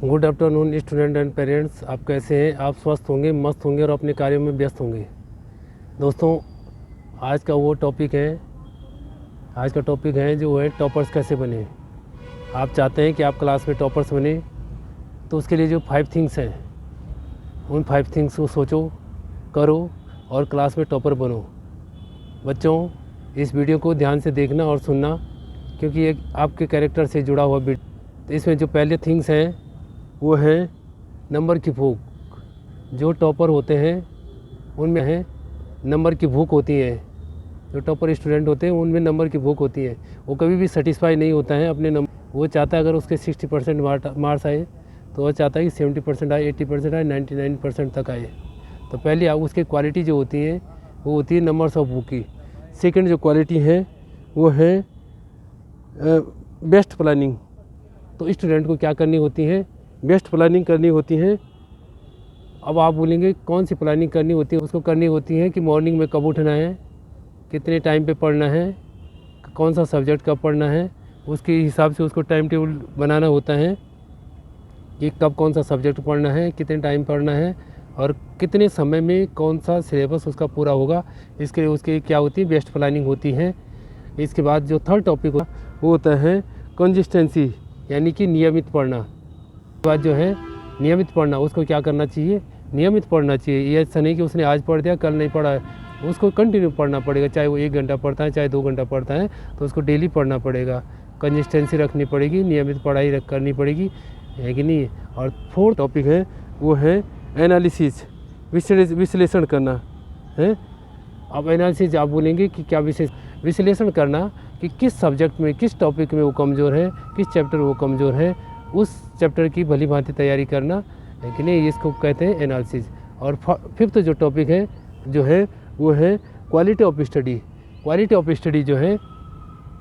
Good afternoon student and parents. आप कैसे हैं? आप स्वस्थ होंगे, मस्त होंगे और अपने कार्यों में व्यस्त होंगे। दोस्तों, आज का टॉपिक है जो है टॉपर्स कैसे बने। आप चाहते हैं कि आप क्लास में टॉपर्स बने, तो उसके लिए जो 5 थिंग्स हैं, उन 5 थिंग्स को सोचो, करो और क्लास में टॉपर बनो। बच्चों, इस वीडियो को ध्यान से देखना और सुनना, क्योंकि ये आपके कैरेक्टर से जुड़ा हुआ वीडियो। तो इसमें जो पहले थिंग्स हैं वो है नंबर की भूख। जो टॉपर होते हैं उनमें है नंबर की भूख होती है। जो टॉपर स्टूडेंट होते हैं उनमें नंबर की भूख होती है। वो कभी भी सेटिस्फाई नहीं होता है अपने नंबर। वो चाहता है अगर उसके 60% मार्क्स आए तो वो चाहता है कि 70% आए, 80% आए, 99% तक आए। तो पहले उसकी क्वालिटी जो होती है वो होती है नंबर्स ऑफ बुक की। सेकंड जो क्वालिटी है वो है बेस्ट प्लानिंग। तो स्टूडेंट को क्या करनी होती है? बेस्ट प्लानिंग करनी होती है। अब आप बोलेंगे कौन सी प्लानिंग करनी होती है? उसको करनी होती है कि मॉर्निंग में कब उठना है, कितने टाइम पे पढ़ना है, कौन सा सब्जेक्ट कब पढ़ना है, उसके हिसाब से उसको टाइम टेबल बनाना होता है कि कब कौन सा सब्जेक्ट पढ़ना है, कितने टाइम पढ़ना है और कितने समय में कौन सा सिलेबस उसका पूरा होगा। इसके उसकी क्या होती है? बेस्ट प्लानिंग होती है। इसके बाद जो थर्ड टॉपिक वो होता है कंसिस्टेंसी, यानी कि नियमित पढ़ना। बात जो है नियमित पढ़ना, उसको क्या करना चाहिए? नियमित पढ़ना चाहिए। ये ऐसा नहीं कि उसने आज पढ़ दिया कल नहीं पढ़ा है, उसको कंटिन्यू पढ़ना पड़ेगा। चाहे वो 1 घंटा पढ़ता है, चाहे 2 घंटा पढ़ता है, तो उसको डेली पढ़ना पड़ेगा। कंसिस्टेंसी रखनी पड़ेगी, नियमित पढ़ाई करनी पड़ेगी, है कि नहीं। और फोर्थ टॉपिक है वो है एनालिसिस, विश्लेषण करना है। अब एनालिसिस आप बोलेंगे कि क्या विश्लेषण करना कि किस सब्जेक्ट में, किस टॉपिक में वो कमज़ोर है, किस चैप्टर वो कमज़ोर है, उस चैप्टर की भली भांति तैयारी करना, है कि नहीं। इसको कहते हैं एनालिसिस। और फिफ्थ जो टॉपिक है जो है वो है quality of study. Quality of study जो है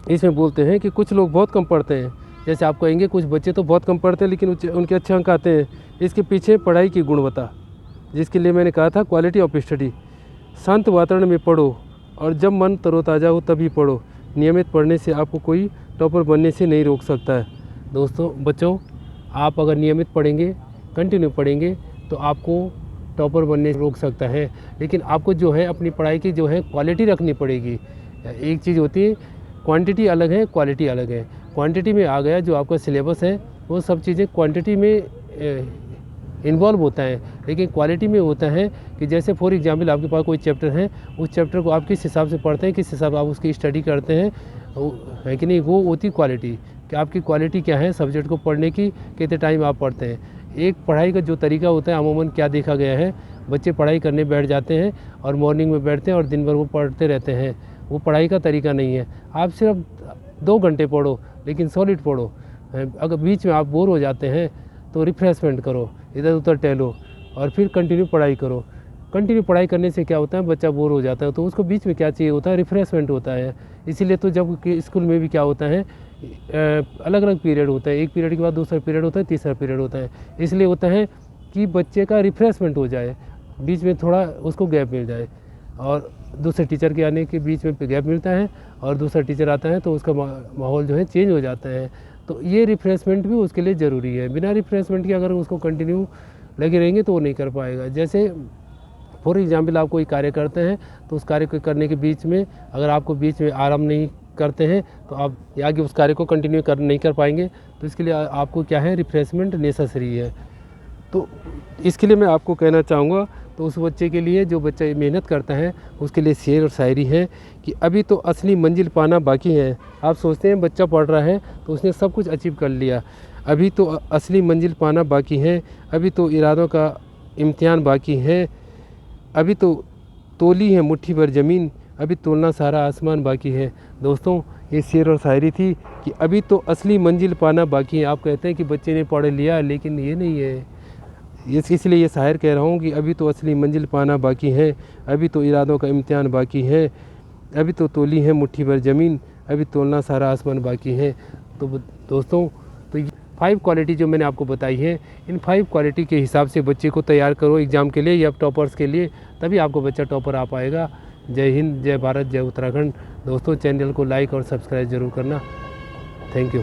इसमें बोलते हैं कि कुछ लोग बहुत कम पढ़ते हैं। जैसे आप कहेंगे कुछ बच्चे तो बहुत कम पढ़ते हैं लेकिन उनके अच्छे अंक आते हैं। इसके पीछे पढ़ाई की गुणवत्ता, जिसके लिए मैंने कहा था क्वालिटी ऑफ स्टडी। शांत वातावरण में पढ़ो और जब मन तरोताज़ा हो तभी पढ़ो। नियमित पढ़ने से आपको कोई टॉपर बनने से नहीं रोक सकता है। बच्चों, आप अगर नियमित पढ़ेंगे, कंटिन्यू पढ़ेंगे, तो आपको टॉपर बनने से रोक सकता है। लेकिन आपको जो है अपनी पढ़ाई की जो है क्वालिटी रखनी पड़ेगी। एक चीज़ होती है क्वांटिटी अलग है, क्वालिटी अलग है। क्वांटिटी में आ गया जो आपका सिलेबस है, वो सब चीज़ें क्वांटिटी में इन्वॉल्व होता है। लेकिन क्वालिटी में होता है कि जैसे फॉर एग्जांपल आपके पास कोई चैप्टर है, उस चैप्टर को आप किस हिसाब से पढ़ते हैं, किस हिसाब आप उसकी स्टडी करते हैं, है कि नहीं। वो होती क्वालिटी कि आपकी क्वालिटी क्या है सब्जेक्ट को पढ़ने की, कितने टाइम आप पढ़ते हैं। एक पढ़ाई का जो तरीका होता है, अमूमन क्या देखा गया है, बच्चे पढ़ाई करने बैठ जाते हैं और मॉर्निंग में बैठते हैं और दिन भर वो पढ़ते रहते हैं। वो पढ़ाई का तरीका नहीं है। आप सिर्फ 2 घंटे पढ़ो, लेकिन सॉलिड पढ़ो। अगर बीच में आप बोर हो जाते हैं तो रिफ्रेशमेंट करो, इधर उधर टहलो और फिर कंटिन्यू पढ़ाई करो। कंटिन्यू पढ़ाई करने से क्या होता है, बच्चा बोर हो जाता है, तो उसको बीच में क्या चाहिए होता है? रिफ्रेशमेंट होता है। इसीलिए तो जब स्कूल में भी क्या होता है, अलग अलग पीरियड होता है। एक पीरियड के बाद दूसरा पीरियड होता है, तीसरा पीरियड होता है। इसलिए होता है कि बच्चे का रिफ्रेशमेंट हो जाए, बीच में थोड़ा उसको गैप मिल जाए। और दूसरे टीचर के आने के बीच में गैप मिलता है और दूसरा टीचर आता है तो उसका माहौल जो है चेंज हो जाता है। तो ये रिफ्रेशमेंट भी उसके लिए ज़रूरी है। बिना रिफ्रेशमेंट के अगर उसको कंटिन्यू लगे रहेंगे तो वो नहीं कर पाएगा। जैसे फॉर एग्जांपल आप कोई कार्य करते हैं, तो उस कार्य को करने के बीच में अगर आपको बीच में आराम नहीं करते हैं तो आप आगे उस कार्य को कंटिन्यू नहीं कर पाएंगे। तो इसके लिए आपको क्या है, रिफ्रेशमेंट नेसेसरी है। तो इसके लिए मैं आपको कहना चाहूँगा, तो उस बच्चे के लिए जो बच्चा मेहनत करता है उसके लिए शेर और शायरी है कि अभी तो असली मंजिल पाना बाकी है। आप सोचते हैं बच्चा पढ़ रहा है तो उसने सब कुछ अचीव कर लिया, अभी तो असली मंजिल पाना बाकी है, अभी तो इरादों का इम्तिहान बाकी है, अभी तो तोली है मुट्ठी भर ज़मीन, अभी तोलना सारा आसमान बाकी है। दोस्तों, ये शेर और शायरी थी कि अभी तो असली मंजिल पाना बाकी है। आप कहते हैं कि बच्चे ने पढ़ लिया, लेकिन ये नहीं है। इसलिए ये शायर कह रहा हूँ कि अभी तो असली मंजिल पाना बाकी है, अभी तो इरादों का इम्तिहान बाकी है, अभी तो तोली है मुट्ठी भर ज़मीन, अभी तोलना सारा आसमान बाकी है। तो दोस्तों, तो 5 क्वालिटी जो मैंने आपको बताई है, इन 5 क्वालिटी के हिसाब से बच्चे को तैयार करो एग्ज़ाम के लिए या टॉपर्स के लिए, तभी आपको बच्चा टॉपर आ पाएगा। जय हिंद, जय भारत, जय उत्तराखंड। दोस्तों, चैनल को लाइक और सब्सक्राइब ज़रूर करना। Thank you.